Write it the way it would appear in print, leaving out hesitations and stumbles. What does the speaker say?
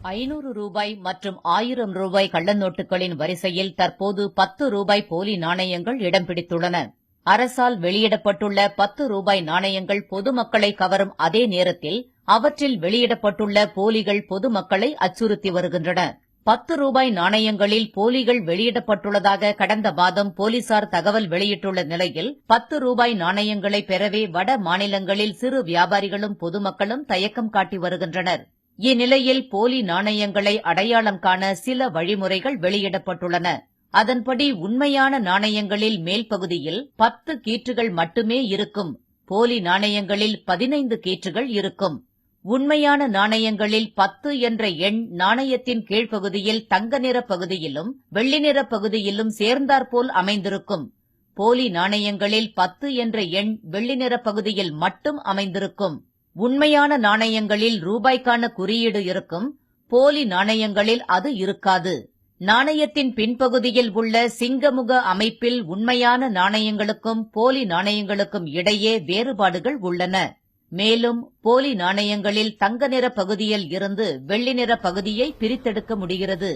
ரூபாய் 500 மற்றும் ரூபாய் 1000 கள்ளநோட்டுகளின் வரிசையில் தற்போது ரூபாய் 10 போலி நாணயங்கள் இடம் பிடித்துள்ளன. அரசால் வெளியிடப்பட்டுள்ள ரூபாய் 10 நாணயங்கள் பொதுமக்களை கவரும் அதே நேரத்தில் அவற்றில் வெளியிடப்பட்டுள்ள போலிகள் பொதுமக்களை அச்சுறுத்தி வருகின்றன. ரூபாய் 10 நாணயங்களில் போலிகள் வெளியிடப்பட்டுள்ளதாக கடந்த மாதம் போலீசார் தகவல் வெளியிட்டுள்ள நிலையில் ரூபாய் 10 நாணயங்களை பெறவே வட மாநிலங்களில் சிறு வியாபாரிகளும் பொதுமக்களும் தயக்கம் காட்டி வருகின்றனர். இந்நிலையில் போலி நாணயங்களை அடையாளம் காண சில வழிமுறைகள் வெளியிடப்பட்டுள்ளன. அதன்படி உண்மையான நாணயங்களில் மேல் பகுதியில் 10 கீற்றுகள் மட்டுமே இருக்கும். போலி நாணயங்களில் 15 கீற்றுகள் இருக்கும். உண்மையான நாணயங்களில் 10 என்ற எண் நாணயத்தின் கீழ்ப்பகுதியில் தங்க நிற பகுதியிலும் வெள்ளி நிற பகுதியிலும் சேர்ந்தாற்போல் அமைந்திருக்கும். போலி நாணயங்களில் 10 என்ற எண் வெள்ளி நிற பகுதியில் மட்டும் அமைந்திருக்கும். உண்மையான நாணயங்களில் ரூபாய்க்கான குறியீடு இருக்கும். போலி நாணயங்களில் அது இருக்காது. நாணயத்தின் பின்பகுதியில் உள்ள சிங்கமுக அமைப்பில் உண்மையான நாணயங்களுக்கும் போலி நாணயங்களுக்கும் இடையே வேறுபாடுகள் உள்ளன. மேலும் போலி நாணயங்களில் தங்க நிற பகுதியில் இருந்து வெள்ளி நிற பகுதியை பிரித்தெடுக்க முடிகிறது.